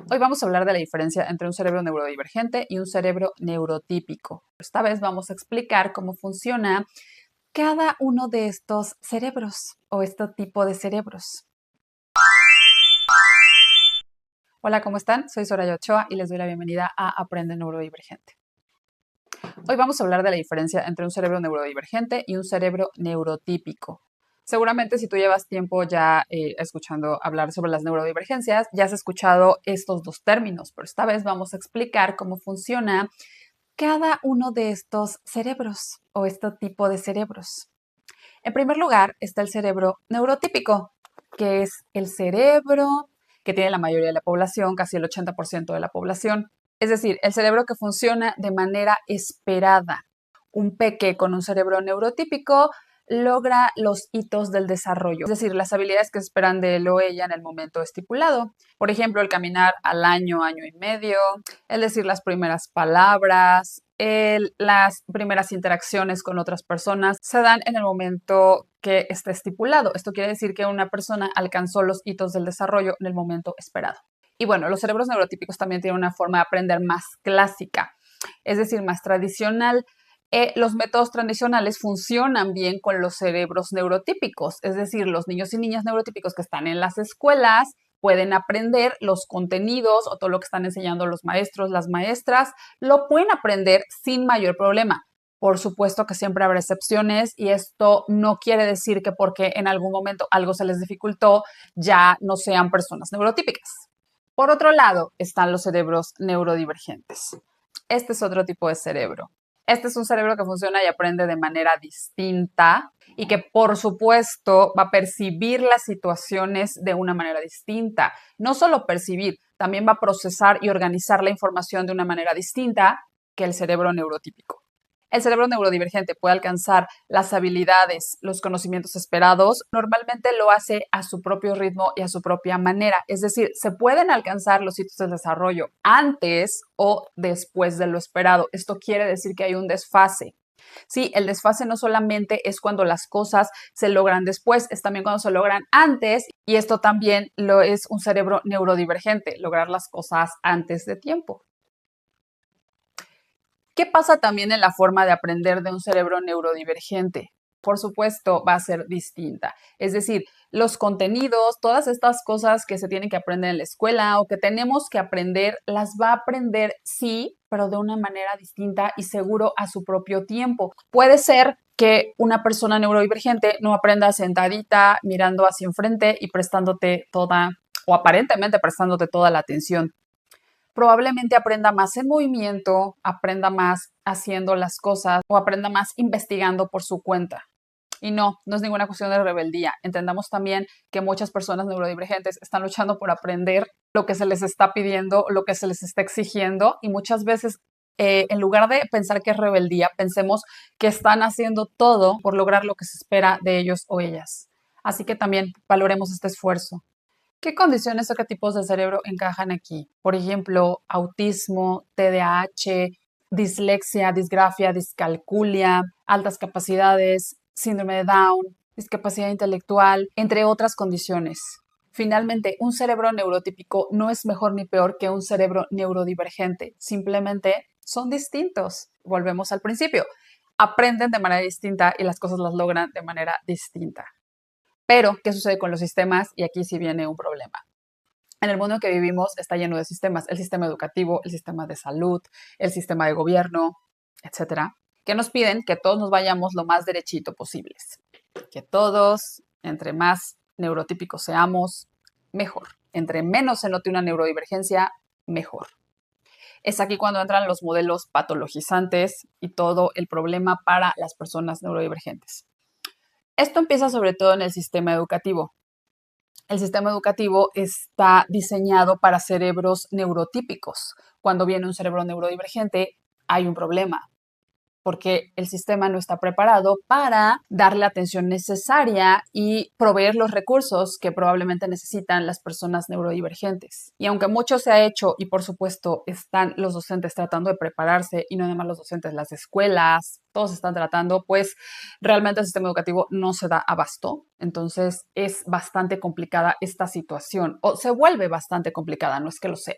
Hoy vamos a hablar de la diferencia entre un cerebro neurodivergente y un cerebro neurotípico. Esta vez vamos a explicar cómo funciona cada uno de estos cerebros o este tipo de cerebros. Hola, ¿cómo están? Soy Soraya Ochoa y les doy la bienvenida a Aprende Neurodivergente. Hoy vamos a hablar de la diferencia entre un cerebro neurodivergente y un cerebro neurotípico. Seguramente si tú llevas tiempo ya escuchando hablar sobre las neurodivergencias, ya has escuchado estos dos términos, pero esta vez vamos a explicar cómo funciona cada uno de estos cerebros o este tipo de cerebros. En primer lugar está el cerebro neurotípico, que es el cerebro que tiene la mayoría de la población, casi el 80% de la población. Es decir, el cerebro que funciona de manera esperada. Un peque con un cerebro neurotípico logra los hitos del desarrollo, es decir, las habilidades que esperan de él o ella en el momento estipulado. Por ejemplo, el caminar al año, año y medio, el decir las primeras palabras, las primeras interacciones con otras personas se dan en el momento que está estipulado. Esto quiere decir que una persona alcanzó los hitos del desarrollo en el momento esperado. Y bueno, los cerebros neurotípicos también tienen una forma de aprender más clásica, es decir, más tradicional. Los métodos tradicionales funcionan bien con los cerebros neurotípicos, es decir, los niños y niñas neurotípicos que están en las escuelas pueden aprender los contenidos o todo lo que están enseñando los maestros, las maestras, lo pueden aprender sin mayor problema. Por supuesto que siempre habrá excepciones y esto no quiere decir que porque en algún momento algo se les dificultó ya no sean personas neurotípicas. Por otro lado, están los cerebros neurodivergentes. Este es otro tipo de cerebro. Este es un cerebro que funciona y aprende de manera distinta y que, por supuesto, va a percibir las situaciones de una manera distinta. No solo percibir, también va a procesar y organizar la información de una manera distinta que el cerebro neurotípico. El cerebro neurodivergente puede alcanzar las habilidades, los conocimientos esperados. Normalmente lo hace a su propio ritmo y a su propia manera. Es decir, se pueden alcanzar los hitos del desarrollo antes o después de lo esperado. Esto quiere decir que hay un desfase. Sí, el desfase no solamente es cuando las cosas se logran después, es también cuando se logran antes. Y esto también lo es un cerebro neurodivergente, lograr las cosas antes de tiempo. ¿Qué pasa también en la forma de aprender de un cerebro neurodivergente? Por supuesto, va a ser distinta. Es decir, los contenidos, todas estas cosas que se tienen que aprender en la escuela o que tenemos que aprender, las va a aprender sí, pero de una manera distinta y seguro a su propio tiempo. Puede ser que una persona neurodivergente no aprenda sentadita, mirando hacia enfrente y prestándote toda, o aparentemente prestándote toda la atención. Probablemente aprenda más en movimiento, aprenda más haciendo las cosas o aprenda más investigando por su cuenta. Y no es ninguna cuestión de rebeldía. Entendamos también que muchas personas neurodivergentes están luchando por aprender lo que se les está pidiendo, lo que se les está exigiendo y muchas veces en lugar de pensar que es rebeldía, pensemos que están haciendo todo por lograr lo que se espera de ellos o ellas. Así que también valoremos este esfuerzo. ¿Qué condiciones o qué tipos de cerebro encajan aquí? Por ejemplo, autismo, TDAH, dislexia, disgrafia, discalculia, altas capacidades, síndrome de Down, discapacidad intelectual, entre otras condiciones. Finalmente, un cerebro neurotípico no es mejor ni peor que un cerebro neurodivergente. Simplemente son distintos. Volvemos al principio. Aprenden de manera distinta y las cosas las logran de manera distinta. Pero, ¿qué sucede con los sistemas? Y aquí sí viene un problema. En el mundo en que vivimos está lleno de sistemas, el sistema educativo, el sistema de salud, el sistema de gobierno, etcétera, que nos piden que todos nos vayamos lo más derechito posibles. Que todos, entre más neurotípicos seamos, mejor. Entre menos se note una neurodivergencia, mejor. Es aquí cuando entran los modelos patologizantes y todo el problema para las personas neurodivergentes. Esto empieza sobre todo en el sistema educativo. El sistema educativo está diseñado para cerebros neurotípicos. Cuando viene un cerebro neurodivergente, hay un problema, porque el sistema no está preparado para darle la atención necesaria y proveer los recursos que probablemente necesitan las personas neurodivergentes. Y aunque mucho se ha hecho y por supuesto están los docentes tratando de prepararse y no nada más los docentes, las escuelas, todos están tratando, pues realmente el sistema educativo no se da abasto. Entonces es bastante complicada esta situación o se vuelve bastante complicada, no es que lo sea.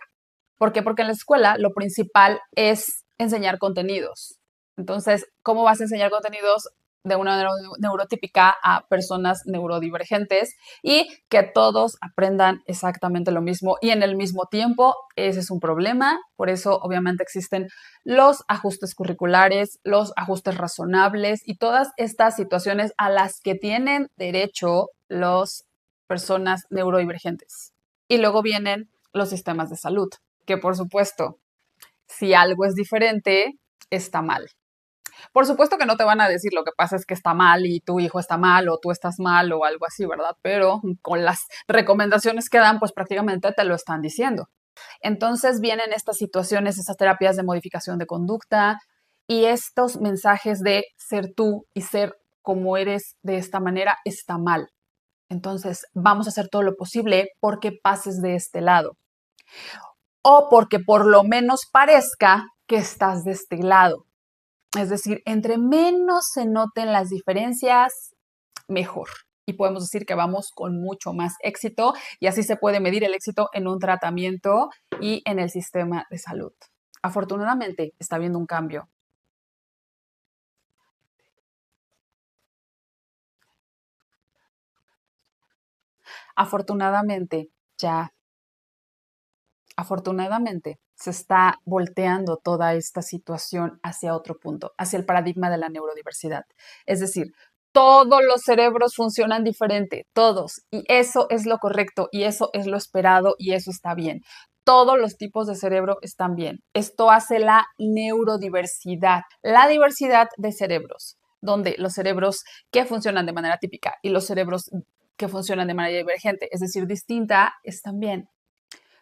¿Por qué? Porque en la escuela lo principal es enseñar contenidos. Entonces, ¿cómo vas a enseñar contenidos de una neurotípica a personas neurodivergentes y que todos aprendan exactamente lo mismo y en el mismo tiempo? Ese es un problema. Por eso, obviamente, existen los ajustes curriculares, los ajustes razonables y todas estas situaciones a las que tienen derecho las personas neurodivergentes. Y luego vienen los sistemas de salud, que por supuesto, si algo es diferente, está mal. Por supuesto que no te van a decir lo que pasa es que está mal y tu hijo está mal o tú estás mal o algo así, ¿verdad? Pero con las recomendaciones que dan, pues prácticamente te lo están diciendo. Entonces vienen estas situaciones, estas terapias de modificación de conducta y estos mensajes de ser tú y ser como eres de esta manera está mal. Entonces vamos a hacer todo lo posible porque pases de este lado o porque por lo menos parezca que estás de este lado. Es decir, entre menos se noten las diferencias, mejor. Y podemos decir que vamos con mucho más éxito y así se puede medir el éxito en un tratamiento y en el sistema de salud. Afortunadamente está habiendo un cambio. Afortunadamente ya, afortunadamente se está volteando toda esta situación hacia otro punto, hacia el paradigma de la neurodiversidad. Es decir, todos los cerebros funcionan diferente, todos, y eso es lo correcto, y eso es lo esperado, y eso está bien. Todos los tipos de cerebro están bien. Esto hace la neurodiversidad, la diversidad de cerebros, donde los cerebros que funcionan de manera típica y los cerebros que funcionan de manera divergente, es decir, distinta, están bien.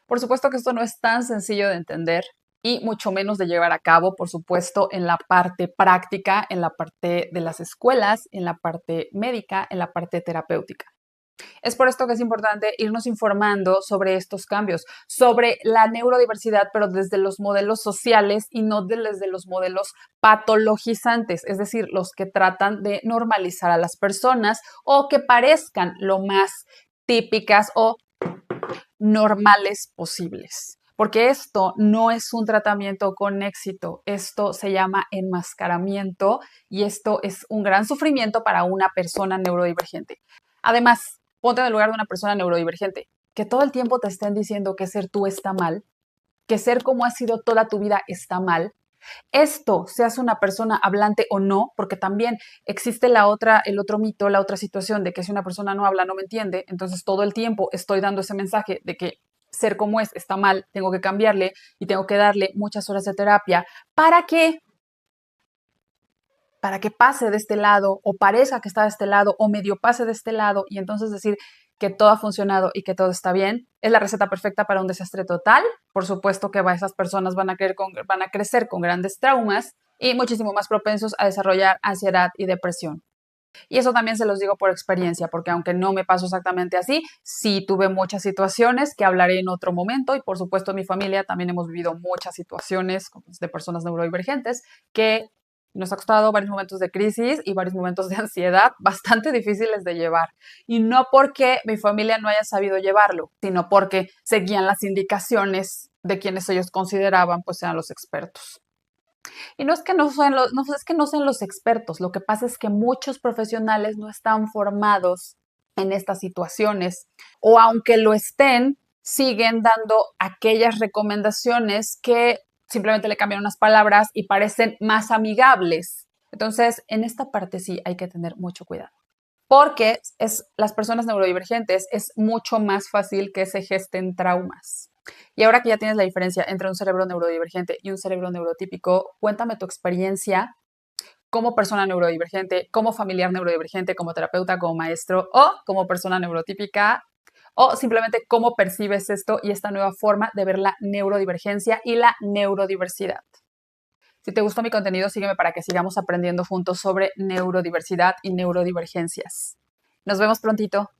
Por supuesto que esto no es tan sencillo de entender y mucho menos de llevar a cabo, por supuesto, en la parte práctica, en la parte de las escuelas, en la parte médica, en la parte terapéutica. Es por esto que es importante irnos informando sobre estos cambios, sobre la neurodiversidad, pero desde los modelos sociales y no desde los modelos patologizantes, es decir, los que tratan de normalizar a las personas o que parezcan lo más típicas o normales posibles. Porque esto no es un tratamiento con éxito, esto se llama enmascaramiento y esto es un gran sufrimiento para una persona neurodivergente. Además, ponte en el lugar de una persona neurodivergente, que todo el tiempo te estén diciendo que ser tú está mal, que ser como has sido toda tu vida está mal. Esto, seas una persona hablante o no, porque también existe el otro mito, la otra situación de que si una persona no habla, no me entiende, entonces todo el tiempo estoy dando ese mensaje de que ser como es está mal, tengo que cambiarle y tengo que darle muchas horas de terapia para que pase de este lado o parezca que está de este lado o medio pase de este lado y entonces decir que todo ha funcionado y que todo está bien, es la receta perfecta para un desastre total. Por supuesto que esas personas van a crecer con grandes traumas y muchísimo más propensos a desarrollar ansiedad y depresión. Y eso también se los digo por experiencia, porque aunque no me pasó exactamente así, sí tuve muchas situaciones que hablaré en otro momento y por supuesto en mi familia también hemos vivido muchas situaciones de personas neurodivergentes que nos ha costado varios momentos de crisis y varios momentos de ansiedad bastante difíciles de llevar. Y no porque mi familia no haya sabido llevarlo, sino porque seguían las indicaciones de quienes ellos consideraban pues sean los expertos. Y no es que no sean los expertos, lo que pasa es que muchos profesionales no están formados en estas situaciones o aunque lo estén, siguen dando aquellas recomendaciones que simplemente le cambian unas palabras y parecen más amigables. Entonces, en esta parte sí hay que tener mucho cuidado. Porque las personas neurodivergentes es mucho más fácil que se gesten traumas. Y ahora que ya tienes la diferencia entre un cerebro neurodivergente y un cerebro neurotípico, cuéntame tu experiencia como persona neurodivergente, como familiar neurodivergente, como terapeuta, como maestro o como persona neurotípica o simplemente cómo percibes esto y esta nueva forma de ver la neurodivergencia y la neurodiversidad. Si te gustó mi contenido, sígueme para que sigamos aprendiendo juntos sobre neurodiversidad y neurodivergencias. Nos vemos prontito.